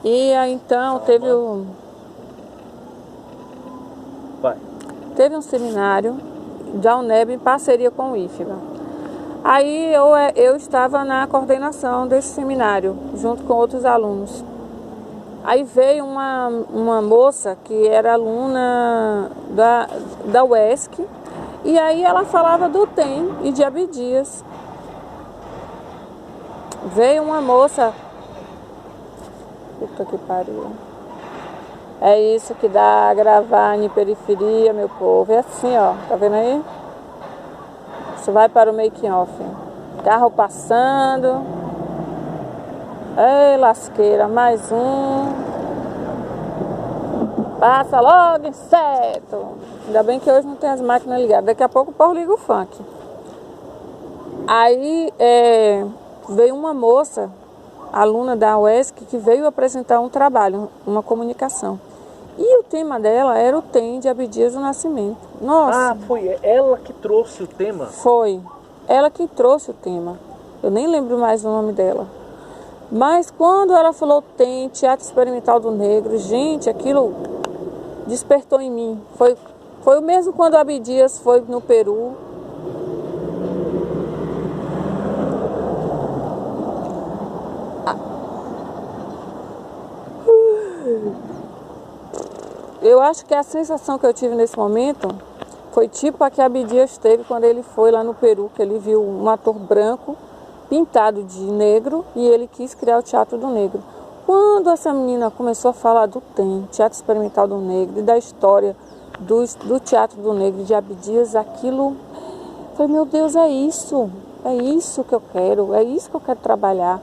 E aí então teve um seminário da UNEB em parceria com o IFBA. Aí eu estava na coordenação desse seminário, junto com outros alunos. Aí veio uma moça que era aluna da UESC, e aí ela falava do TEM e de Abdias. Veio uma moça... Puta que pariu. É isso que dá gravar em periferia, meu povo. É assim, ó. Tá vendo aí? Isso vai para o making off. Carro passando. Ei, lasqueira. Mais um. Passa logo, inseto. Ainda bem que hoje não tem as máquinas ligadas. Daqui a pouco o povo liga o funk. Aí veio uma moça, aluna da UESC, que veio apresentar um trabalho, uma comunicação. E o tema dela era o TEM de Abdias do Nascimento. Nossa. Ah, foi ela que trouxe o tema? Foi. Ela que trouxe o tema. Eu nem lembro mais o nome dela. Mas quando ela falou TEM, Teatro Experimental do Negro, gente, aquilo despertou em mim. Foi o mesmo quando Abdias foi no Peru. Eu acho que a sensação que eu tive nesse momento foi tipo a que Abdias teve quando ele foi lá no Peru, que ele viu um ator branco pintado de negro e ele quis criar o Teatro do Negro. Quando essa menina começou a falar do TEM, Teatro Experimental do Negro, e da história do Teatro do Negro, de Abdias, aquilo... Eu falei, meu Deus, é isso que eu quero, é isso que eu quero trabalhar.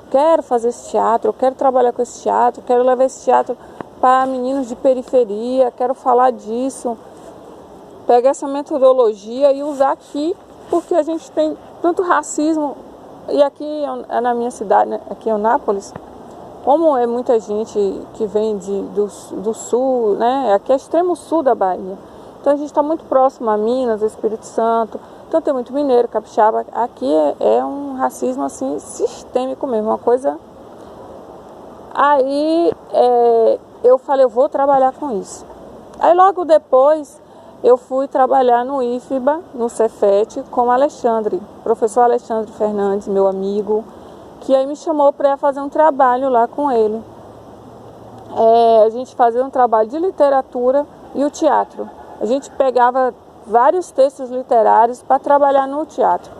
Quero fazer esse teatro, eu quero trabalhar com esse teatro, quero levar esse teatro para meninos de periferia, quero falar disso. Pegar essa metodologia e usar aqui, porque a gente tem tanto racismo. E aqui na minha cidade, né, aqui em Eunápolis, como é muita gente que vem do sul, né? Aqui é extremo sul da Bahia. Então a gente está muito próximo a Minas, a Espírito Santo. Então tem muito mineiro, capixaba. Aqui é um racismo assim sistêmico mesmo, uma coisa. Aí eu falei, eu vou trabalhar com isso. Aí logo depois eu fui trabalhar no IFBA, no Cefet, com o Alexandre, professor Alexandre Fernandes, meu amigo, que aí me chamou para fazer um trabalho lá com ele. A gente fazia um trabalho de literatura e o teatro. A gente pegava vários textos literários para trabalhar no teatro.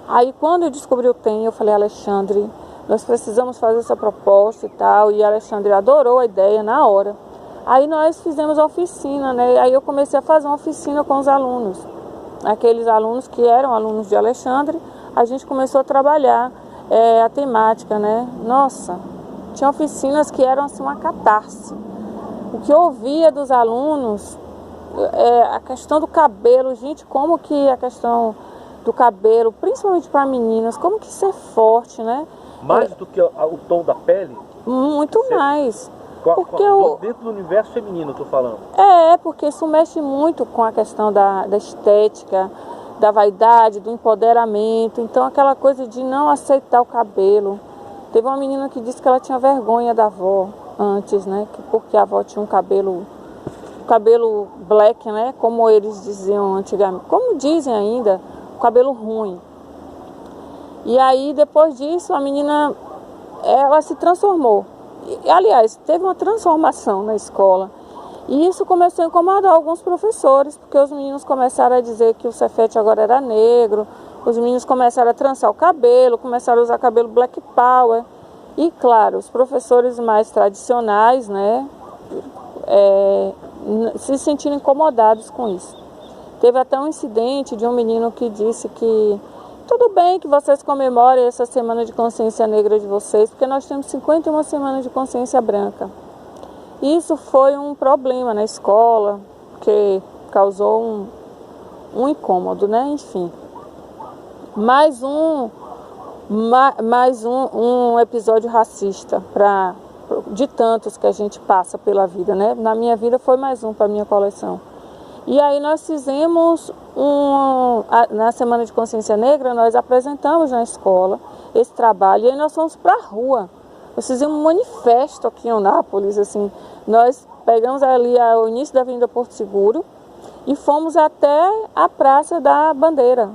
Aí quando eu descobri o TEM, eu falei, Alexandre, nós precisamos fazer essa proposta e tal, e Alexandre adorou a ideia na hora. Aí nós fizemos a oficina, né? Aí eu comecei a fazer uma oficina com os alunos. Aqueles alunos que eram alunos de Alexandre, a gente começou a trabalhar a temática, né? Nossa, tinha oficinas que eram assim uma catarse. O que eu ouvia dos alunos, a questão do cabelo, gente, como que a questão do cabelo, principalmente para meninas, como que isso é forte, né? Mais do que o tom da pele? Muito mais. Porque dentro do universo feminino, eu tô falando. Porque isso mexe muito com a questão da estética, da vaidade, do empoderamento. Então aquela coisa de não aceitar o cabelo. Teve uma menina que disse que ela tinha vergonha da avó antes, né? Porque a avó tinha um cabelo black, né? Como eles diziam antigamente. Como dizem ainda, o cabelo ruim. E aí depois disso a menina, ela se transformou. Aliás, teve uma transformação na escola. E isso começou a incomodar alguns professores, porque os meninos começaram a dizer que o Cefet agora era negro, os meninos começaram a trançar o cabelo, começaram a usar cabelo black power. E claro, os professores mais tradicionais, né, se sentiram incomodados com isso. Teve até um incidente de um menino que disse que tudo bem que vocês comemorem essa Semana de Consciência Negra de vocês, porque nós temos 51 semanas de consciência branca. Isso foi um problema na escola, que causou um incômodo, né? Enfim. Mais um episódio racista de tantos que a gente passa pela vida, né? Na minha vida foi mais um para a minha coleção. E aí nós fizemos na Semana de Consciência Negra, nós apresentamos na escola esse trabalho, e aí nós fomos para a rua Nós fizemos um manifesto aqui em Eunápolis, assim. Nós pegamos ali o início da Avenida Porto Seguro e fomos até a Praça da Bandeira.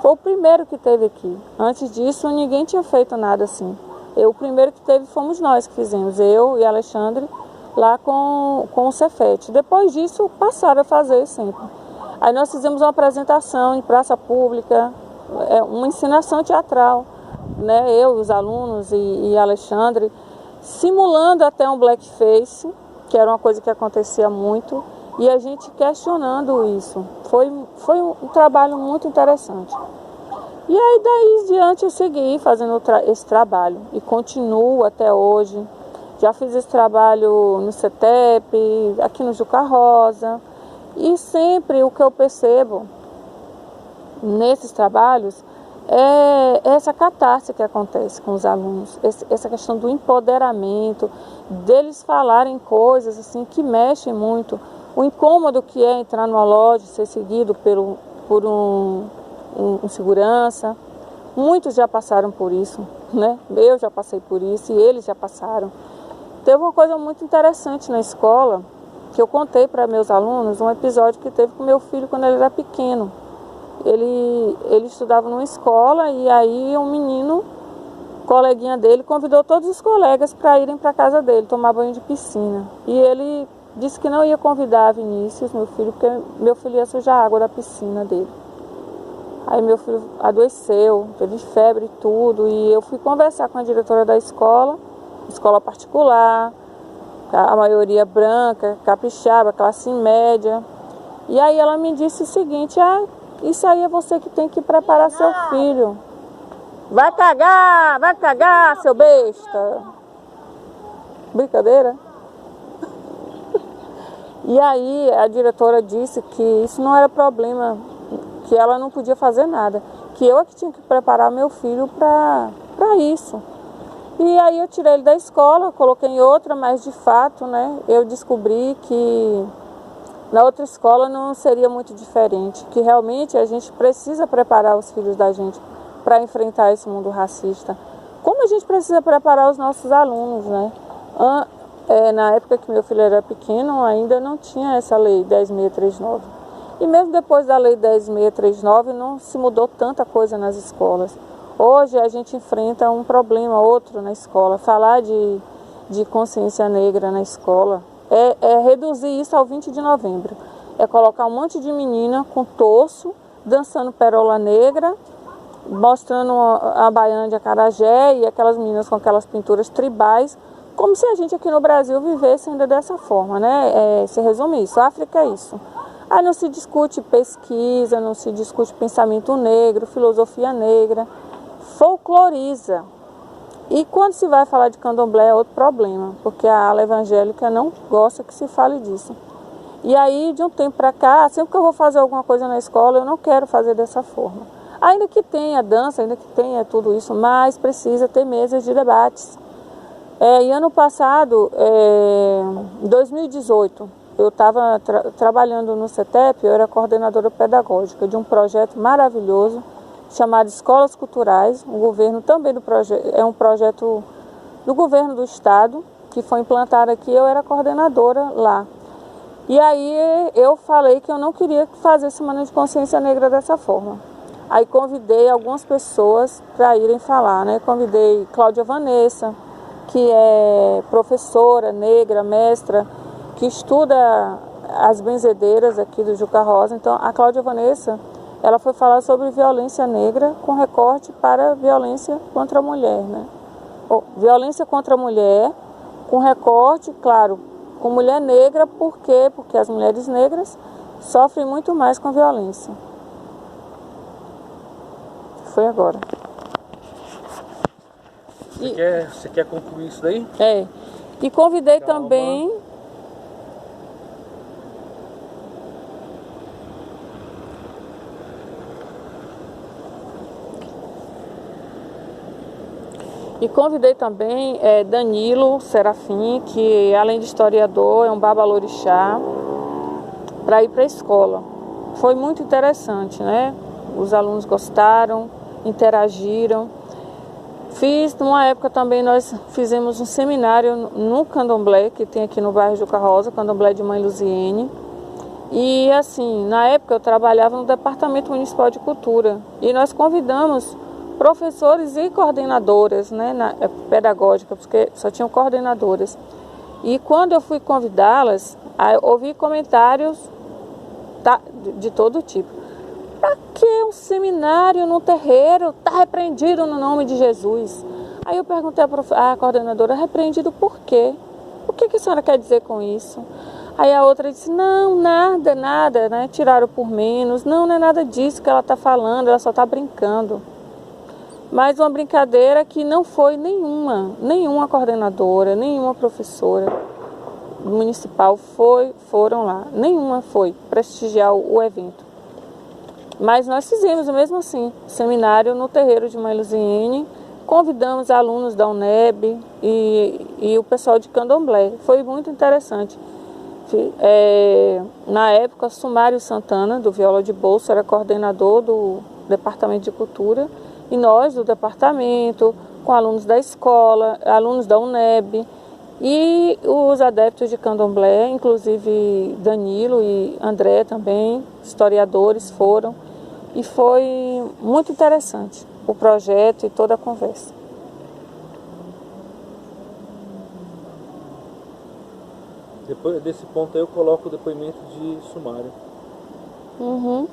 Foi o primeiro que teve aqui. Antes disso, ninguém tinha feito nada assim. O primeiro que teve fomos nós que fizemos, eu e Alexandre, lá com o Cefet. Depois disso, passaram a fazer sempre. Aí nós fizemos uma apresentação em praça pública, uma encenação teatral, né? Eu, os alunos e Alexandre, simulando até um blackface, que era uma coisa que acontecia muito, e a gente questionando isso. Foi um trabalho muito interessante. E aí daí em diante eu segui fazendo esse trabalho e continuo até hoje. Já fiz esse trabalho no CETEP, aqui no Juca Rosa, e sempre o que eu percebo nesses trabalhos é essa catarse que acontece com os alunos, essa questão do empoderamento, deles falarem coisas assim que mexem muito, o incômodo que é entrar numa loja e ser seguido por um segurança. Muitos já passaram por isso, né? Eu já passei por isso e eles já passaram. Teve uma coisa muito interessante na escola, que eu contei para meus alunos, um episódio que teve com meu filho quando ele era pequeno. Ele estudava numa escola e aí um menino, coleguinha dele, convidou todos os colegas para irem para a casa dele, tomar banho de piscina. E ele disse que não ia convidar Vinícius, meu filho, porque meu filho ia sujar a água da piscina dele. Aí meu filho adoeceu, teve febre e tudo, e eu fui conversar com a diretora da escola particular, a maioria branca, capixaba, classe média. E aí ela me disse o seguinte: isso aí é você que tem que preparar seu filho. Vai cagar, seu besta. Brincadeira? E aí a diretora disse que isso não era problema, que ela não podia fazer nada, que eu é que tinha que preparar meu filho para isso. E aí eu tirei ele da escola, coloquei em outra, mas de fato, né, eu descobri que na outra escola não seria muito diferente, que realmente a gente precisa preparar os filhos da gente para enfrentar esse mundo racista. Como a gente precisa preparar os nossos alunos, né? Na época que meu filho era pequeno, ainda não tinha essa lei 10.639. E mesmo depois da lei 10.639, não se mudou tanta coisa nas escolas. Hoje a gente enfrenta um problema, outro na escola. Falar de consciência negra na escola é reduzir isso ao 20 de novembro. É colocar um monte de menina com torso, dançando perola negra, mostrando a baiana de acarajé e aquelas meninas com aquelas pinturas tribais, como se a gente aqui no Brasil vivesse ainda dessa forma, né? Se resume isso, África é isso. Aí não se discute pesquisa, não se discute pensamento negro, filosofia negra, folcloriza. E quando se vai falar de candomblé é outro problema, porque a ala evangélica não gosta que se fale disso. E aí, de um tempo para cá, sempre que eu vou fazer alguma coisa na escola, eu não quero fazer dessa forma. Ainda que tenha dança, ainda que tenha tudo isso, mas precisa ter mesas de debates. E ano passado, em 2018, eu estava trabalhando no CETEP, eu era coordenadora pedagógica de um projeto maravilhoso, chamado Escolas Culturais. O governo também é um projeto do governo do estado, que foi implantado aqui, eu era coordenadora lá. E aí eu falei que eu não queria fazer Semana de Consciência Negra dessa forma. Aí convidei algumas pessoas para irem falar, né? Convidei Cláudia Vanessa, que é professora negra, mestra, que estuda as benzedeiras aqui do Juca Rosa. Então a Cláudia Vanessa, ela foi falar sobre violência negra com recorte para violência contra a mulher, né? Violência contra a mulher com recorte, claro, com mulher negra, por quê? Porque as mulheres negras sofrem muito mais com violência. Foi agora. Você quer concluir isso daí? E convidei também... E convidei também Danilo Serafim, que além de historiador, é um babalorixá, para ir para a escola. Foi muito interessante, né? Os alunos gostaram, interagiram. Fiz, numa época também nós fizemos um seminário no Candomblé, que tem aqui no bairro Juca Rosa, Candomblé de Mãe Luziene. E assim, na época eu trabalhava no Departamento Municipal de Cultura e nós convidamos professores e coordenadoras, né, pedagógicas, porque só tinham coordenadoras. E quando eu fui convidá-las, ouvi comentários de todo tipo. Para que um seminário no terreiro? Está repreendido no nome de Jesus. Aí eu perguntei à coordenadora, repreendido por quê? O que a senhora quer dizer com isso? Aí a outra disse, não, nada, né? Tiraram por menos. Não é nada disso que ela está falando, ela só está brincando. Mas uma brincadeira que não foi nenhuma coordenadora, nenhuma professora municipal foram lá. Nenhuma foi prestigiar o evento. Mas nós fizemos mesmo assim, seminário no terreiro de Mãe Luziene, convidamos alunos da UNEB e o pessoal de Candomblé. Foi muito interessante. Na época, Sumário Santana, do Viola de Bolso, era coordenador do Departamento de Cultura, e nós, do departamento, com alunos da escola, alunos da UNEB, e os adeptos de Candomblé, inclusive Danilo e André também, historiadores foram, e foi muito interessante o projeto e toda a conversa. Depois desse ponto aí eu coloco o depoimento de Sumário. Uhum.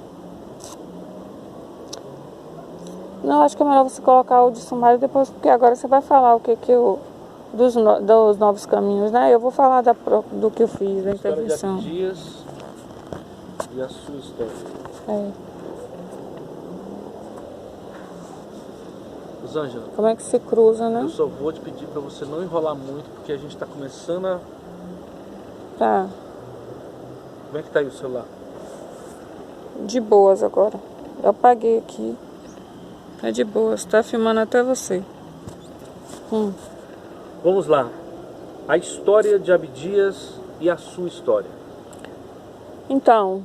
Não, acho que é melhor você colocar o de Sumário depois, porque agora você vai falar o que dos novos caminhos, né? Eu vou falar do que eu fiz, da intervenção. A história de Abdias e a sua história. Rosângela, como é que se cruza, né? Eu só vou te pedir para você não enrolar muito, porque a gente está começando a... Tá. Como é que tá aí o celular? De boas agora. Eu apaguei aqui. É de boas, tá filmando até você. Vamos lá. A história de Abdias e a sua história. Então,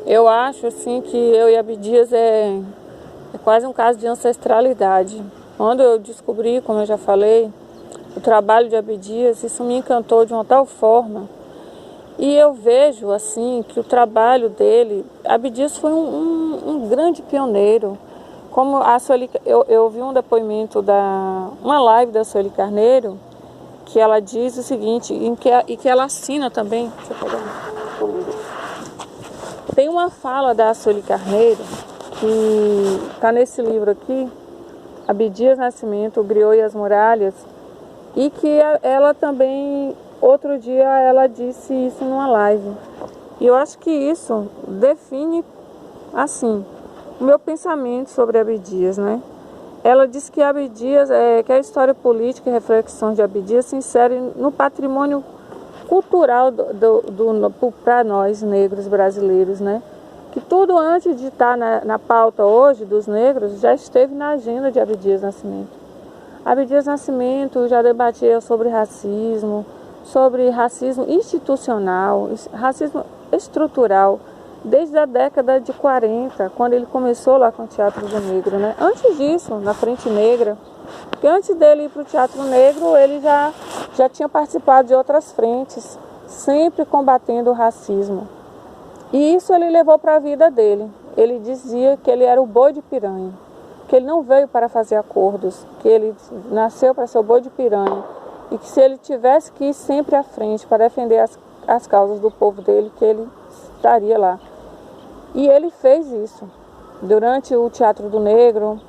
eu acho assim que eu e Abdias é quase um caso de ancestralidade. Quando eu descobri, como eu já falei, o trabalho de Abdias, isso me encantou de uma tal forma. E eu vejo assim que o trabalho dele, Abdias foi um grande pioneiro. Como a Sueli, eu vi um depoimento uma live da Sueli Carneiro, que ela diz o seguinte, e que ela assina também. Deixa eu pegar. Tem uma fala da Sueli Carneiro, que está nesse livro aqui, Abdias Nascimento, o Griot e as Muralhas, e que ela também, outro dia, ela disse isso numa live. E eu acho que isso define, assim, o meu pensamento sobre Abdias, né? Ela disse que Abdias, que a história política e reflexão de Abdias se insere no patrimônio cultural para nós, negros brasileiros, né? Que tudo antes de estar na pauta hoje dos negros, já esteve na agenda de Abdias Nascimento. Abdias Nascimento já debatia sobre racismo institucional, racismo estrutural, desde a década de 40, quando ele começou lá com o Teatro do Negro, né? Antes disso, na Frente Negra, porque antes dele ir para o Teatro Negro, ele já tinha participado de outras frentes, sempre combatendo o racismo. E isso ele levou para a vida dele. Ele dizia que ele era o boi de piranha, que ele não veio para fazer acordos, que ele nasceu para ser o boi de piranha, e que se ele tivesse que ir sempre à frente para defender as causas do povo dele, que ele estaria lá. E ele fez isso durante o Teatro do Negro,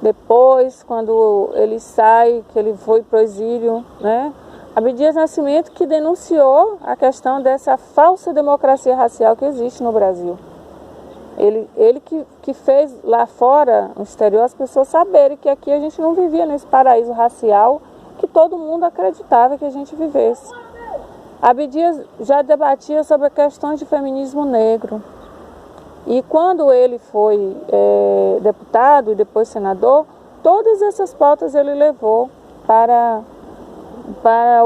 depois, quando ele sai, que ele foi para o exílio, né? Abdias Nascimento, que denunciou a questão dessa falsa democracia racial que existe no Brasil. Ele que fez lá fora, no exterior, as pessoas saberem que aqui a gente não vivia nesse paraíso racial que todo mundo acreditava que a gente vivesse. Abdias já debatia sobre questões de feminismo negro. E quando ele foi deputado e depois senador, todas essas pautas ele levou para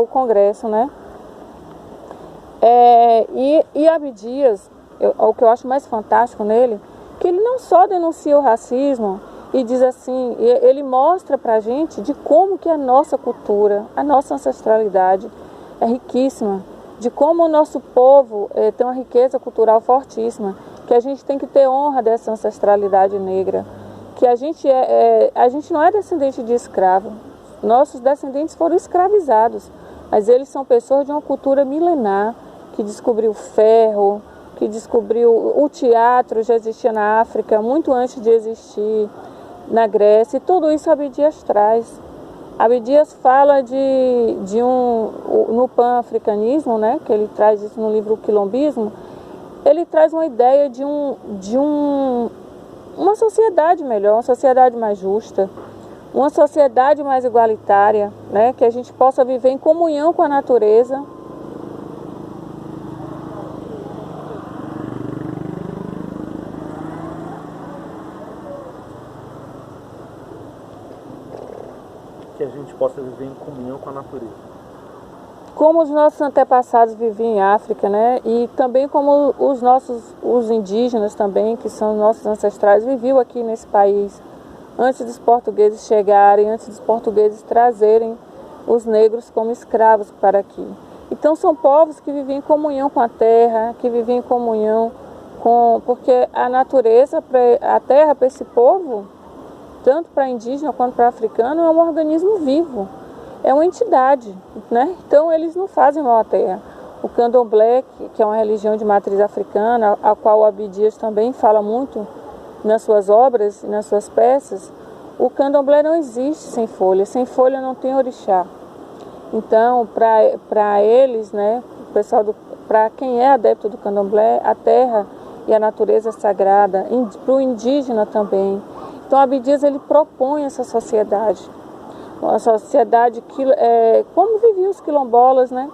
o Congresso, né? E Abdias, o que eu acho mais fantástico nele, que ele não só denuncia o racismo, e diz assim, ele mostra para a gente de como que a nossa cultura, a nossa ancestralidade é riquíssima, de como o nosso povo tem uma riqueza cultural fortíssima, que a gente tem que ter honra dessa ancestralidade negra, que a gente não é descendente de escravo, nossos descendentes foram escravizados, mas eles são pessoas de uma cultura milenar, que descobriu o ferro, que descobriu o teatro, já existia na África, muito antes de existir na Grécia, e tudo isso Abdias traz. Abdias fala no pan-africanismo, né, que ele traz isso no livro O Quilombismo, ele traz uma ideia de uma sociedade melhor, uma sociedade mais justa, uma sociedade mais igualitária, né, que a gente possa viver em comunhão com a natureza. Que a gente possa viver em comunhão com a natureza. Como os nossos antepassados viviam em África, né? E também como os indígenas também, que são nossos ancestrais, viviam aqui nesse país, antes dos portugueses chegarem, antes dos portugueses trazerem os negros como escravos para aqui. Então são povos que viviam em comunhão com a terra, que viviam em comunhão porque a natureza, a terra para esse povo, tanto para indígena quanto para africano, é um organismo vivo, é uma entidade, né? Então eles não fazem mal à terra. O candomblé, que é uma religião de matriz africana, a qual o Abdias também fala muito nas suas obras e nas suas peças, o candomblé não existe sem folha não tem orixá. Então, para eles, né, para quem é adepto do candomblé, a terra e a natureza é sagrada, para o indígena também. Então, Abdias ele propõe essa sociedade, uma sociedade como viviam os quilombolas, né?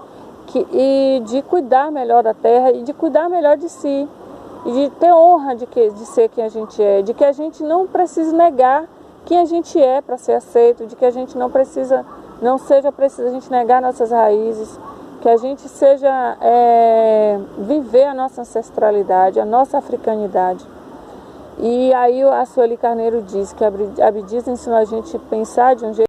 E de cuidar melhor da terra e de cuidar melhor de si, e de ter honra de ser quem a gente é, de que a gente não precisa negar quem a gente é para ser aceito, de que a gente não seja preciso a gente negar nossas raízes, que a gente seja viver a nossa ancestralidade, a nossa africanidade. E aí a Sueli Carneiro diz que Abdias ensinou a gente a pensar de um jeito